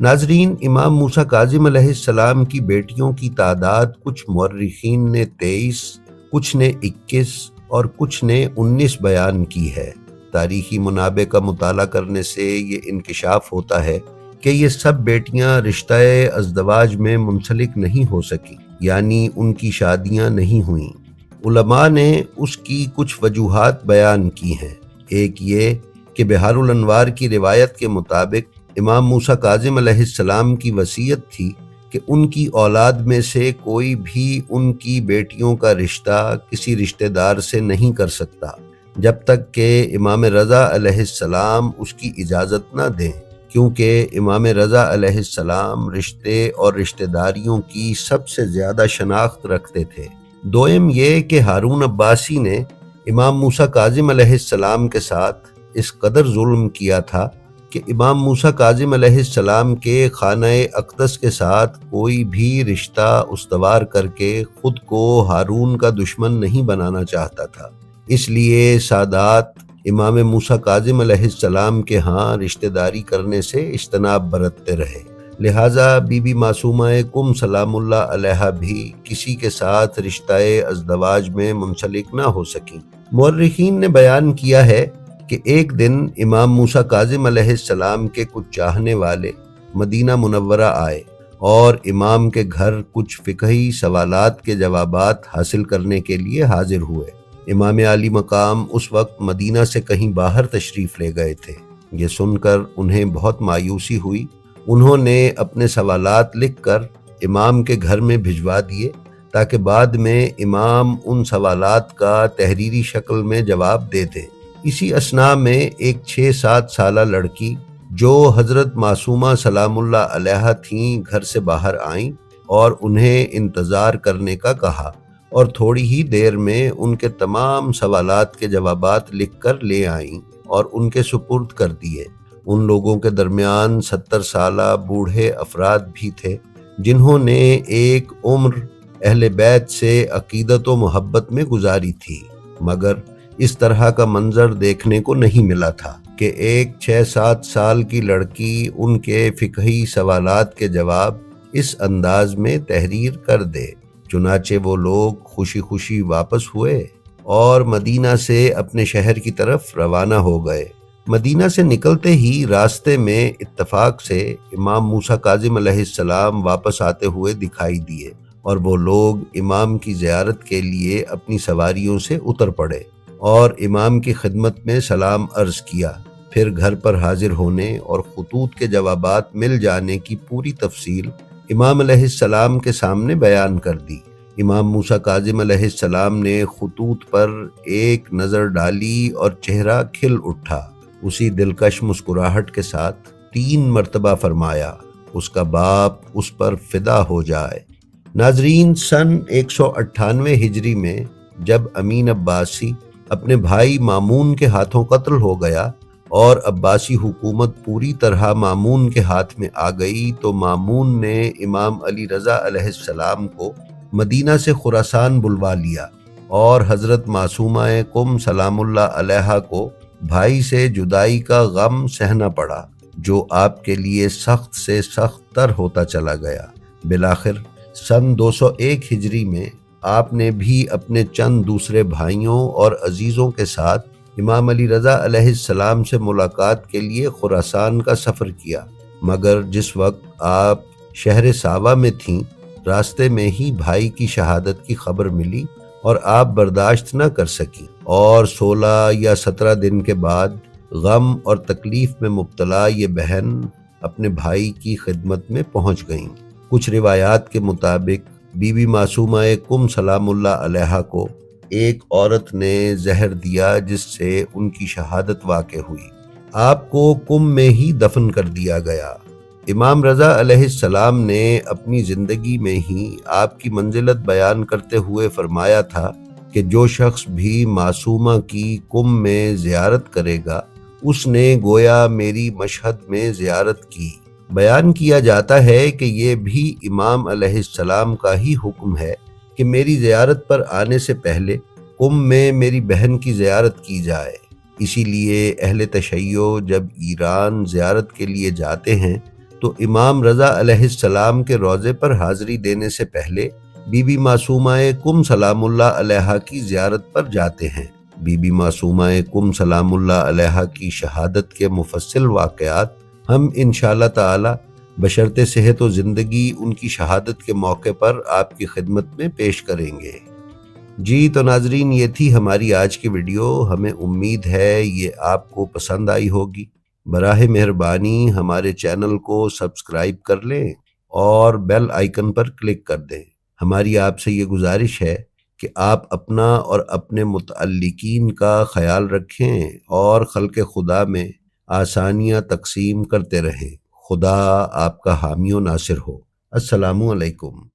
ناظرین، امام موسیٰ کاظم علیہ السلام کی بیٹیوں کی تعداد کچھ مورخین نے 23، کچھ نے 21 اور کچھ نے 19 بیان کی ہے۔ تاریخی منابع کا مطالعہ کرنے سے یہ انکشاف ہوتا ہے کہ یہ سب بیٹیاں رشتہ ازدواج میں منسلک نہیں ہو سکیں، یعنی ان کی شادیاں نہیں ہوئیں۔ علماء نے اس کی کچھ وجوہات بیان کی ہیں۔ ایک یہ کہ بحار الانوار کی روایت کے مطابق امام موسیٰ کاظم علیہ السلام کی وصیت تھی کہ ان کی اولاد میں سے کوئی بھی ان کی بیٹیوں کا رشتہ کسی رشتہ دار سے نہیں کر سکتا جب تک کہ امام رضا علیہ السلام اس کی اجازت نہ دیں، کیونکہ امام رضا علیہ السلام رشتے اور رشتہ داریوں کی سب سے زیادہ شناخت رکھتے تھے۔ دوم یہ کہ ہارون عباسی نے امام موسیٰ کاظم علیہ السلام کے ساتھ اس قدر ظلم کیا تھا کہ امام موسیٰ کاظم علیہ السلام کے خانہ اقدس کے ساتھ کوئی بھی رشتہ استوار کر کے خود کو ہارون کا دشمن نہیں بنانا چاہتا تھا۔ اس لیے سادات امام موسیٰ کاظم علیہ السلام کے ہاں رشتہ داری کرنے سے اجتناب برتتے رہے، لہٰذا بی بی معصومہ کم سلام اللہ علیہا بھی کسی کے ساتھ رشتہ ازدواج میں منسلک نہ ہو سکیں۔ مورخین نے بیان کیا ہے کہ ایک دن امام موسیٰ کاظم علیہ السلام کے کچھ چاہنے والے مدینہ منورہ آئے اور امام کے گھر کچھ فقہی سوالات کے جوابات حاصل کرنے کے لیے حاضر ہوئے۔ امام عالی مقام اس وقت مدینہ سے کہیں باہر تشریف لے گئے تھے۔ یہ سن کر انہیں بہت مایوسی ہوئی۔ انہوں نے اپنے سوالات لکھ کر امام کے گھر میں بھجوا دیے تاکہ بعد میں امام ان سوالات کا تحریری شکل میں جواب دے دیں۔ اسی اثناء میں ایک 6-7 سالہ لڑکی جو حضرت معصومہ سلام اللہ علیہا تھیں گھر سے باہر آئیں اور انہیں انتظار کرنے کا کہا، اور تھوڑی ہی دیر میں ان کے تمام سوالات کے جوابات لکھ کر لے آئیں اور ان کے سپرد کر دیے۔ ان لوگوں کے درمیان 70 سالہ بوڑھے افراد بھی تھے جنہوں نے ایک عمر اہل بیت سے عقیدت و محبت میں گزاری تھی، مگر اس طرح کا منظر دیکھنے کو نہیں ملا تھا کہ ایک 6-7 سال کی لڑکی ان کے فقہی سوالات کے جواب اس انداز میں تحریر کر دے۔ چنانچہ وہ لوگ خوشی خوشی واپس ہوئے اور مدینہ سے اپنے شہر کی طرف روانہ ہو گئے۔ مدینہ سے نکلتے ہی راستے میں اتفاق سے امام موسیٰ کاظم علیہ السلام واپس آتے ہوئے دکھائی دیے، اور وہ لوگ امام کی زیارت کے لیے اپنی سواریوں سے اتر پڑے اور امام کی خدمت میں سلام عرض کیا۔ پھر گھر پر حاضر ہونے اور خطوط کے جوابات مل جانے کی پوری تفصیل امام علیہ السلام کے سامنے بیان کر دی۔ امام موسیٰ کاظم علیہ السلام نے خطوط پر ایک نظر ڈالی اور چہرہ کھل اٹھا۔ اسی دلکش مسکراہٹ کے ساتھ 3 مرتبہ فرمایا، اس کا باپ اس پر فدا ہو جائے۔ ناظرین، سن 198 ہجری میں جب امین عباسی اپنے بھائی مامون کے ہاتھوں قتل ہو گیا اور عباسی حکومت پوری طرح مامون کے ہاتھ میں آ گئی، تو مامون نے امام علی رضا علیہ السلام کو مدینہ سے خراسان بلوا لیا اور حضرت معصومہ قم سلام اللہ علیہا کو بھائی سے جدائی کا غم سہنا پڑا، جو آپ کے لیے سخت سے سخت تر ہوتا چلا گیا۔ بالآخر سن 201 ہجری میں آپ نے بھی اپنے چند دوسرے بھائیوں اور عزیزوں کے ساتھ امام علی رضا علیہ السلام سے ملاقات کے لیے خراسان کا سفر کیا، مگر جس وقت آپ شہر ساوا میں تھیں، راستے میں ہی بھائی کی شہادت کی خبر ملی اور آپ برداشت نہ کر سکیں، اور 16 یا 17 دن کے بعد غم اور تکلیف میں مبتلا یہ بہن اپنے بھائی کی خدمت میں پہنچ گئیں۔ کچھ روایات کے مطابق بی بی معصومہ قم سلام اللہ علیہا کو ایک عورت نے زہر دیا جس سے ان کی شہادت واقع ہوئی۔ آپ کو قم میں ہی دفن کر دیا گیا۔ امام رضا علیہ السلام نے اپنی زندگی میں ہی آپ کی منزلت بیان کرتے ہوئے فرمایا تھا کہ جو شخص بھی معصومہ کی قم میں زیارت کرے گا اس نے گویا میری مشہد میں زیارت کی۔ بیان کیا جاتا ہے کہ یہ بھی امام علیہ السلام کا ہی حکم ہے کہ میری زیارت پر آنے سے پہلے قم میں میری بہن کی زیارت کی جائے۔ اسی لیے اہل تشیع جب ایران زیارت کے لیے جاتے ہیں تو امام رضا علیہ السلام کے روضے پر حاضری دینے سے پہلے بی بی معصومہ کم سلام اللہ علیہا کی زیارت پر جاتے ہیں۔ بی بی معصومہ کم سلام اللہ علیہا کی شہادت کے مفصل واقعات ہم انشاءاللہ تعالی بشرط صحت و زندگی ان کی شہادت کے موقع پر آپ کی خدمت میں پیش کریں گے۔ جی تو ناظرین، یہ تھی ہماری آج کی ویڈیو۔ ہمیں امید ہے یہ آپ کو پسند آئی ہوگی۔ براہ مہربانی ہمارے چینل کو سبسکرائب کر لیں اور بیل آئیکن پر کلک کر دیں۔ ہماری آپ سے یہ گزارش ہے کہ آپ اپنا اور اپنے متعلقین کا خیال رکھیں اور خلق خدا میں آسانیاں تقسیم کرتے رہیں۔ خدا آپ کا حامی و ناصر ہو۔ السلام علیکم۔